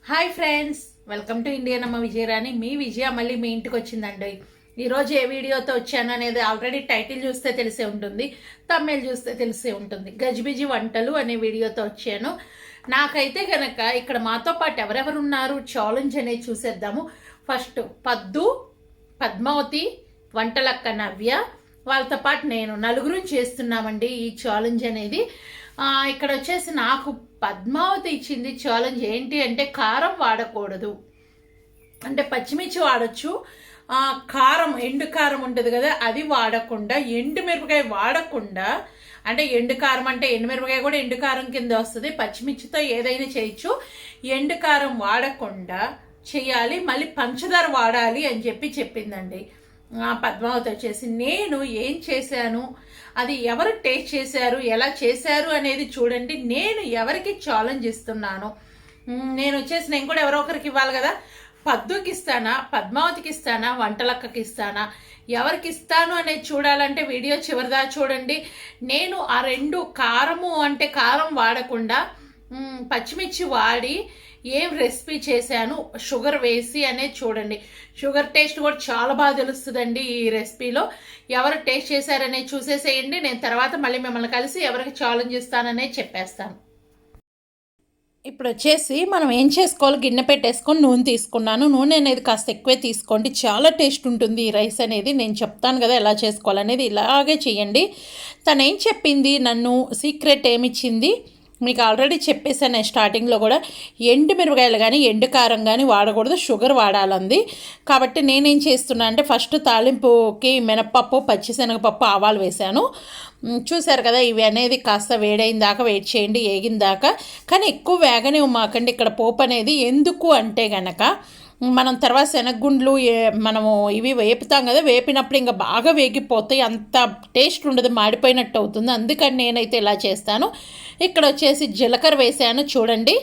Hi friends, welcome to ఇండియనమ్మ విజయరాణి. మీ విజయ మళ్ళీ మీ ఇంటికి వచ్చిందండి. ఈరోజు ఏ వీడియోతో వచ్చాను అనేది ఆల్రెడీ టైటిల్ చూస్తే తెలిసే ఉంటుంది, తమిళ్ చూస్తే తెలిసే ఉంటుంది. గజిబిజి వంటలు అనే వీడియోతో వచ్చాను. నాకైతే కనుక ఇక్కడ మాతో పాటు ఎవరెవరు ఉన్నారు ఛాలెంజ్ అనేది చూసేద్దాము. ఫస్ట్ పద్దు, పద్మావతి, వంటలక్క నవ్య, వాళ్ళతో పాటు నేను నలుగురు చేస్తున్నామండి ఈ ఛాలెంజ్ అనేది. ఇక్కడ వచ్చేసి నాకు పద్మావతి ఇచ్చింది ఛాలెంజ్ ఏంటి అంటే కారం వాడకూడదు, అంటే పచ్చిమిర్చి వాడచ్చు, కారం ఎండు కారం ఉంటుంది కదా అది వాడకుండా, ఎండు మిరపకాయ వాడకుండా, అంటే ఎండు కారం అంటే ఎండు మిరపకాయ కూడా ఎండు కారం కింద వస్తుంది, పచ్చిమిర్చితో ఏదైనా చేయొచ్చు, ఎండు కారం వాడకుండా చేయాలి, మళ్ళీ పంచదార వాడాలి అని చెప్పిందండి పద్మావతి వచ్చేసి. నేను ఏం చేశాను, అది ఎవరు టేస్ట్ చేశారు, ఎలా చేశారు అనేది చూడండి. నేను ఎవరికి ఛాలెంజ్ ఇస్తున్నాను, నేను కూడా ఎవరో ఒకరికి ఇవ్వాలి కదా. పద్దుకి ఇస్తానా, పద్మావతికి ఇస్తానా, వంటలక్కకి ఇస్తానా, ఎవరికి ఇస్తాను అనేది చూడాలంటే వీడియో చివరిదా చూడండి. నేను ఆ రెండు కారము అంటే కారం వాడకుండా పచ్చిమిర్చి వాడి ఏం రెసిపీ చేశాను షుగర్ వేసి అనేది చూడండి. షుగర్ టేస్ట్ కూడా చాలా బాగా తెలుస్తుందండి ఈ రెసిపీలో. ఎవరు టేస్ట్ చేశారనేది చూసేసేయండి. నేను తర్వాత మళ్ళీ మిమ్మల్ని కలిసి ఎవరికి ఛాలెంజ్ ఇస్తాననేది చెప్పేస్తాను. ఇప్పుడు వచ్చేసి మనం ఏం చేసుకోవాలి, గిన్నె పెట్టేసుకొని నూనె తీసుకున్నాను. నూనె అనేది కాస్త ఎక్కువే తీసుకోండి, చాలా టేస్ట్ ఉంటుంది ఈ రైస్ అనేది. నేను చెప్తాను కదా ఎలా చేసుకోవాలనేది, ఇలాగే చేయండి. తను ఏం చెప్పింది, నన్ను సీక్రెట్ ఏమిచ్చింది మీకు ఆల్రెడీ చెప్పేసాను స్టార్టింగ్లో కూడా. ఎండు మిరపకాయలు కానీ ఎండు కారం కానీ వాడకూడదు, షుగర్ వాడాలంది. కాబట్టి నేనేం చేస్తున్నా అంటే ఫస్ట్ తాలింపుకి మినప్పప్పు, పచ్చిశనగపప్పు, ఆవాలు వేసాను. చూసారు కదా, ఇవి అనేది కాస్త వేడైన దాకా వెయిట్ చేయండి, ఏగిన దాకా. కానీ ఎక్కువ వేగనివ్వమాకండి ఇక్కడ పోపు అనేది. ఎందుకు అంటే గనక మనం తర్వాత శనగగుండ్లు మనము ఇవి వేపుతాం కదా, వేపినప్పుడు ఇంకా బాగా వేగిపోతాయి, అంత టేస్ట్ ఉండదు, మాడిపోయినట్టు అవుతుంది. అందుకని నేనైతే ఇలా చేస్తాను. ఇక్కడ వచ్చేసి జీలకర్ర వేసాను చూడండి.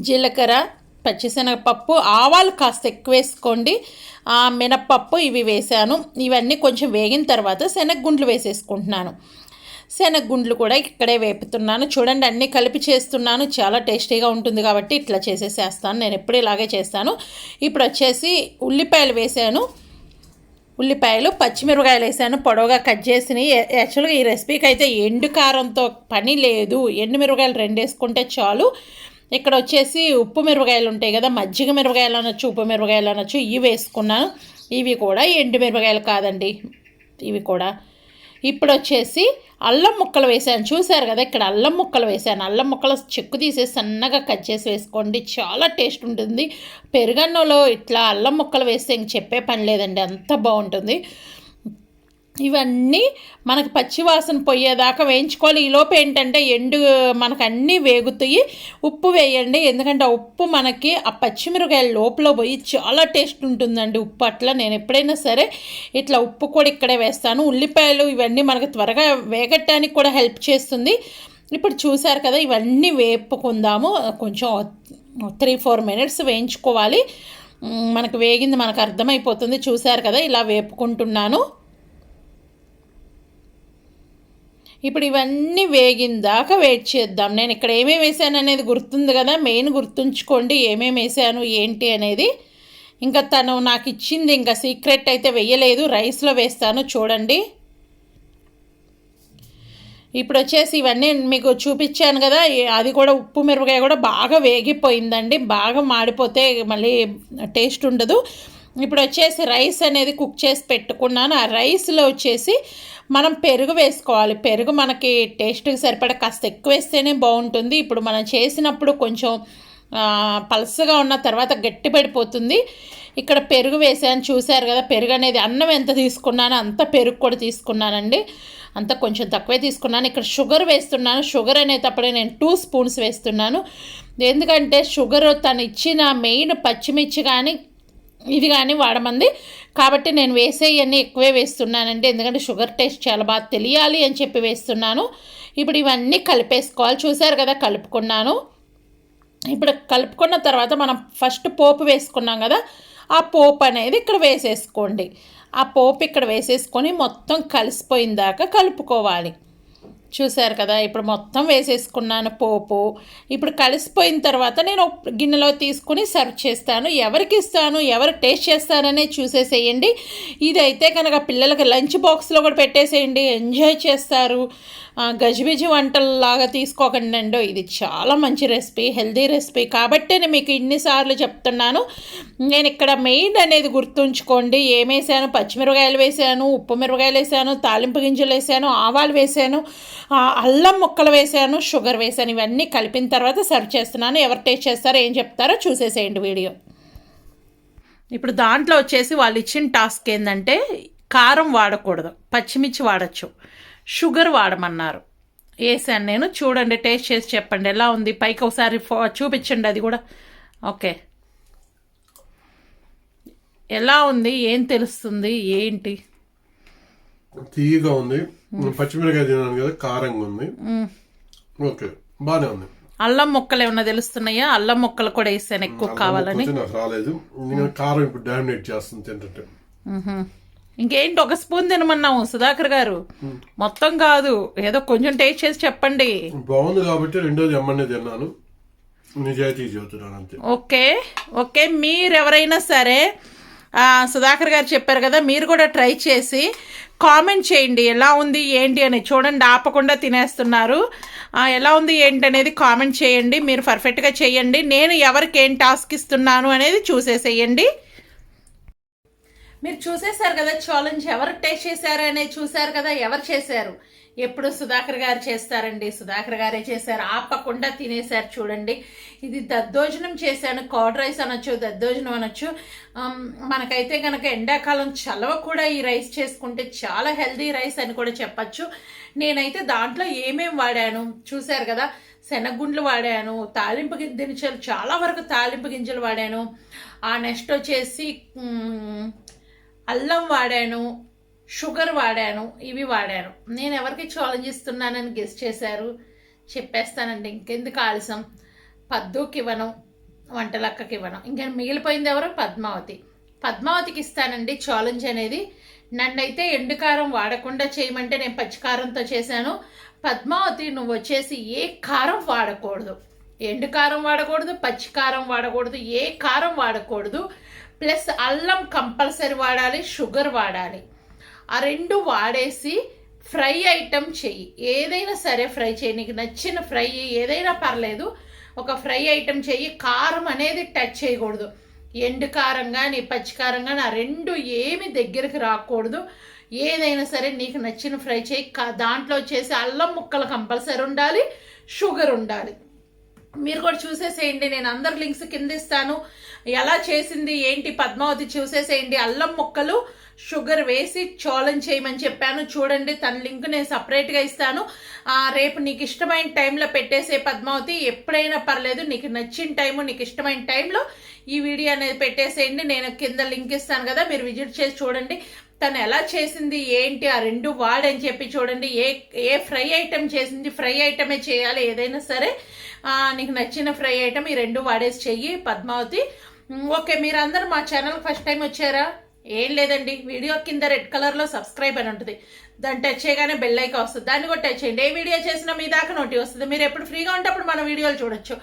జీలకర్ర, పచ్చిశనగపప్పు, ఆవాలు కాస్త ఎక్కువ వేసుకోండి, మినప్పప్పు ఇవి వేసాను. ఇవన్నీ కొంచెం వేగిన తర్వాత శనగగుండ్లు వేసేసుకుంటున్నాను. శనగగుండ్లు కూడా ఇక్కడే వేపుతున్నాను చూడండి. అన్నీ కలిపి చేస్తున్నాను, చాలా టేస్టీగా ఉంటుంది కాబట్టి ఇట్లా చేసేసేస్తాను. నేను ఎప్పుడు ఇలాగే చేస్తాను. ఇప్పుడు వచ్చేసి ఉల్లిపాయలు వేసాను, ఉల్లిపాయలు, పచ్చిమిరపకాయలు వేసాను పొడవుగా కట్ చేసినవి. యాక్చువల్గా ఈ రెసిపీకి అయితే ఎండు కారంతో పని లేదు, ఎండు మిరపకాయలు 2 వేసుకుంటే చాలు. ఇక్కడ వచ్చేసి ఉప్పు మిరపకాయలు ఉంటాయి కదా, మజ్జిగ మిరపకాయలు అనొచ్చు, ఉప్పు మిరపకాయలు అనొచ్చు, ఇవి వేసుకున్నాను. ఇవి కూడా ఎండు మిరపకాయలు కాదండి, ఇవి కూడా. ఇప్పుడు వచ్చేసి అల్లం ముక్కలు వేసాను చూసారు కదా, ఇక్కడ అల్లం ముక్కలు వేసాను. అల్లం ముక్కలు చెక్కు తీసేసి సన్నగా కట్ చేసి వేసుకోండి, చాలా టేస్ట్ ఉంటుంది. పెరుగన్నంలో ఇట్లా అల్లం ముక్కలు వేస్తే ఇంక చెప్పే పని లేదండి, అంత బాగుంటుంది. ఇవన్నీ మనకు పచ్చివాసన పోయేదాకా వేయించుకోవాలి. ఈలోపు ఏంటంటే మనకు అన్నీ వేగుతాయి. ఉప్పు వేయండి, ఎందుకంటే ఆ ఉప్పు మనకి ఆ పచ్చిమిరకాయల లోపల పోయి చాలా టేస్ట్ ఉంటుందండి ఉప్పు. అట్లా నేను ఎప్పుడైనా సరే ఇట్లా ఉప్పు కూడా ఇక్కడే వేస్తాను. ఉల్లిపాయలు ఇవన్నీ మనకు త్వరగా వేగటానికి కూడా హెల్ప్ చేస్తుంది. ఇప్పుడు చూసారు కదా, ఇవన్నీ వేపుకుందాము. కొంచెం 3-4 మినిట్స్ వేయించుకోవాలి. మనకు వేగింది మనకు అర్థమైపోతుంది. చూసారు కదా, ఇలా వేపుకుంటున్నాను. ఇప్పుడు ఇవన్నీ వేగిన దాకా వెయిట్ చేద్దాం. నేను ఇక్కడ ఏమేమి వేసాను అనేది గుర్తుంది కదా, మెయిన్ గుర్తుంచుకోండి ఏమేమి వేసాను ఏంటి అనేది. ఇంకా తను నాకు ఇచ్చింది ఇంకా సీక్రెట్ అయితే వేయలేదు, రైస్లో వేస్తాను చూడండి. ఇప్పుడు వచ్చేసి ఇవన్నీ మీకు చూపించాను కదా, అది కూడా ఉప్పు మిరపకాయ కూడా బాగా వేగిపోయిందండి. బాగా మాడిపోతే మళ్ళీ టేస్ట్ ఉండదు. ఇప్పుడు వచ్చేసి రైస్ అనేది కుక్ చేసి పెట్టుకున్నాను. ఆ రైస్లో వచ్చేసి మనం పెరుగు వేసుకోవాలి. పెరుగు మనకి టేస్ట్కి సరిపడా కాస్త ఎక్కువ వేస్తేనే బాగుంటుంది. ఇప్పుడు మనం చేసినప్పుడు కొంచెం పలసగా ఉన్న తర్వాత గట్టి పడిపోతుంది. ఇక్కడ పెరుగు వేసాను చూసారు కదా, పెరుగు అనేది అన్నం ఎంత తీసుకున్నానో అంత పెరుగు కూడా తీసుకున్నానండి, అంత కొంచెం తక్కువే తీసుకున్నాను. ఇక్కడ షుగర్ వేస్తున్నాను. షుగర్ అనేటప్పుడే నేను 2 స్పూన్స్ వేస్తున్నాను. ఎందుకంటే షుగర్ తను ఇచ్చిన మెయిన్ పచ్చిమిర్చి కానీ ఇది కానీ వాడమంది, కాబట్టి నేను వేసేవన్నీ ఎక్కువే వేస్తున్నానండి. ఎందుకంటే షుగర్ టేస్ట్ చాలా బాగా తెలియాలి అని చెప్పి వేస్తున్నాను. ఇప్పుడు ఇవన్నీ కలిపేసుకోవాలి. చూసారు కదా, కలుపుకున్నాను. ఇప్పుడు కలుపుకున్న తర్వాత మనం ఫస్ట్ పోపు వేసుకున్నాం కదా, ఆ పోపు అనేది ఇక్కడ వేసేసుకోండి. ఆ పోపు ఇక్కడ వేసేసుకొని మొత్తం కలిసిపోయిన దాకా కలుపుకోవాలి. చూసారు కదా, ఇప్పుడు మొత్తం వేసేసుకున్నాను పోపు. ఇప్పుడు కలిసిపోయిన తర్వాత నేను గిన్నెలో తీసుకుని సర్వ్ చేస్తాను. ఎవరికి ఇస్తాను, ఎవరు టేస్ట్ చేస్తారనే చూసేసేయండి. ఇదైతే కనుక పిల్లలకి లంచ్ బాక్స్లో కూడా పెట్టేసేయండి, ఎంజాయ్ చేస్తారు. గజిబిజి వంటల్లాగా తీసుకోకండి అండి, ఇది చాలా మంచి రెసిపీ, హెల్దీ రెసిపీ. కాబట్టి నేను మీకు ఇన్నిసార్లు చెప్తున్నాను. నేను ఇక్కడ మెయిన్ అనేది గుర్తుంచుకోండి. ఏమేసాను, పచ్చిమిరపకాయలు వేసాను, ఉప్పు మిరపకాయలు వేసాను, తాలింపు గింజలు వేసాను, ఆవాలు వేసాను, అల్లం ముక్కలు వేసాను, షుగర్ వేసాను. ఇవన్నీ కలిపిన తర్వాత సర్వ్ చేస్తున్నాను. ఎవరు టేస్ట్ చేస్తారో ఏం చెప్తారో చూసేసేయండి వీడియో. ఇప్పుడు దాంట్లో వచ్చేసి వాళ్ళు ఇచ్చిన టాస్క్ ఏంటంటే కారం వాడకూడదు, పచ్చిమిర్చి వాడచ్చు, షుగర్ వాడమన్నారు. వేసాను నేను. చూడండి, టేస్ట్ చేసి చెప్పండి ఎలా ఉంది. పైకి ఒకసారి చూపించండి అది కూడా. ఓకే, ఎలా ఉంది, ఏం తెలుస్తుంది, ఏంటి? తీయగా ఉంది, పచ్చిమిరకాయ తిన్నాను కదా, కారంగా ఉంది. ఓకే, బానే ఉంది. అల్లం ముక్కలు ఏమన్నా తెలుస్తున్నాయా? అల్లం ముక్కలు కూడా వేసాను ఎక్కువ కావాలని. రాలేదు, కారం ఇప్పుడు డామినేట్ చేస్తుంది తింటే. ఇంకేంటి, ఒక స్పూన్ తినమన్నాము సుధాకర్ గారు, మొత్తం కాదు, ఏదో కొంచెం టేస్ట్ చేసి చెప్పండి. బాగుంది కాబట్టి రెండోది అమ్మనే తిన్నాను, నిజాయితీ చెబుతున్నాను అంతే. ఓకే ఓకే, మీరు ఎవరైనా సరే సుధాకర్ గారు చెప్పారు కదా, మీరు కూడా ట్రై చేసి కామెంట్ చేయండి ఎలా ఉంది ఏంటి అని. చూడండి, ఆపకుండా తినేస్తున్నారు. ఎలా ఉంది ఏంటి అనేది కామెంట్ చేయండి. మీరు పర్ఫెక్ట్గా చేయండి. నేను ఎవరికి ఏం టాస్క్ ఇస్తున్నాను అనేది చూసేసేయండి. మీరు చూసేశారు కదా ఛాలెంజ్, ఎవరు టేస్ట్ చేశారు అనేది చూశారు కదా. ఎవరు చేశారు? ఎప్పుడు సుధాకర్ గారు చేస్తారండి, సుధాకర్ గారే చేశారు. ఆపకుండా తినేశారు. చూడండి, ఇది దద్దోజనం చేశాను. కర్డ్ రైస్ అనొచ్చు, దద్దోజనం అనొచ్చు. మనకైతే కనుక ఎండాకాలం చలవ కూడా ఈ రైస్ చేసుకుంటే చాలా హెల్దీ రైస్ అని కూడా చెప్పచ్చు. నేనైతే దాంట్లో ఏమేమి వాడాను చూశారు కదా. శనగగుండ్లు వాడాను, తాలింపు గింజలు, చాలా వరకు తాలింపు గింజలు వాడాను. నెక్స్ట్ వచ్చేసి అల్లం వాడాను, షుగర్ వాడాను, ఇవి వాడాను. నేను ఎవరికి ఛాలెంజ్ ఇస్తున్నానని గెస్ చేశారు, చెప్పేస్తానండి. ఇంకెందుకు ఆలస్యం, పద్దుకి ఇవ్వను, వంటలక్కకి ఇవ్వను. ఇంకా మిగిలిపోయింది ఎవరు? పద్మావతికి ఇస్తానండి ఛాలెంజ్ అనేది. నన్నైతే ఎండుకారం వాడకుండా చేయమంటే నేను పచ్చికారంతో చేశాను. పద్మావతి, నువ్వు వచ్చేసి ఏ కారం వాడకూడదు, ఎండుకారం వాడకూడదు, పచ్చికారం వాడకూడదు, ఏ కారం వాడకూడదు. ప్లస్ అల్లం కంపల్సరీ వాడాలి, షుగర్ వాడాలి. ఆ రెండు వాడేసి ఫ్రై ఐటమ్ చెయ్యి. ఏదైనా సరే ఫ్రై చేయి, నీకు నచ్చిన ఫ్రై ఏదైనా పర్లేదు, ఒక ఫ్రై ఐటమ్ చెయ్యి. కారం అనేది టచ్ చేయకూడదు. ఎండు కారం కానీ పచ్చికారం కానీ ఆ రెండు ఏమి దగ్గరికి రాకూడదు. ఏదైనా సరే నీకు నచ్చిన ఫ్రై చేయి. దాంట్లో వచ్చేసి అల్లం ముక్కలు కంపల్సరీ ఉండాలి, షుగర్ ఉండాలి. మీరు కూడా చూసేసేయండి, నేను అందరి లింక్స్ కింద ఇస్తాను. ఎలా చేసింది ఏంటి పద్మావతి చూసేసేయండి. అల్లం ముక్కలు షుగర్ వేసి ఛాలెంజ్ చేయమని చెప్పాను. చూడండి, తన లింక్ నేను సపరేట్గా ఇస్తాను. రేపు నీకు ఇష్టమైన టైంలో పెట్టేసే పద్మావతి, ఎప్పుడైనా పర్లేదు, నీకు నచ్చిన టైము, నీకు ఇష్టమైన టైంలో ఈ వీడియో అనేది పెట్టేసేయండి. నేను కింద లింక్ ఇస్తాను కదా, మీరు విజిట్ చేసి చూడండి తను ఎలా చేసింది ఏంటి. ఆ రెండు వాడని చెప్పి చూడండి. ఏ ఫ్రై ఐటమ్ చేసింది, ఫ్రై ఐటమే చేయాలి ఏదైనా సరే. నీకు నచ్చిన ఫ్రై ఐటమ్ ఈ రెండు వాడేసి చెయ్యి పద్మావతి. ఓకే, మీరందరూ మా ఛానల్ ఫస్ట్ టైం వచ్చారా? ఏం లేదండి, వీడియో కింద రెడ్ కలర్లో సబ్స్క్రైబ్ అని ఉంటుంది, దాన్ని టచ్ చేయగానే బెల్ ఐకాన్ వస్తుంది, దాన్ని కూడా టచ్ చేయండి. ఏ వీడియో చేసినా మీ దాకా నోటి వస్తుంది. మీరు ఎప్పుడు ఫ్రీగా ఉంటే అప్పుడు మన వీడియోలు చూడొచ్చు.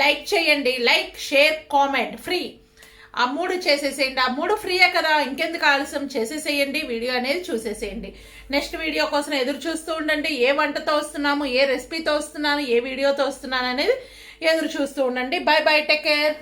లైక్ చేయండి, లైక్, షేర్, కామెంట్ ఫ్రీ. ఆ మూడు చేసేసేయండి. ఆ మూడు ఫ్రీయే కదా, ఇంకెందుకు ఆలస్యం, చేసేసేయండి. వీడియో అనేది చూసేసేయండి. నెక్స్ట్ వీడియో కోసం ఎదురు చూస్తూ ఉండండి. ఏ వంటతో వస్తున్నాము, ఏ రెసిపీతో వస్తున్నాను, ఏ వీడియోతో వస్తున్నాను అనేది ఎదురు చూస్తూ ఉండండి. By by, take care.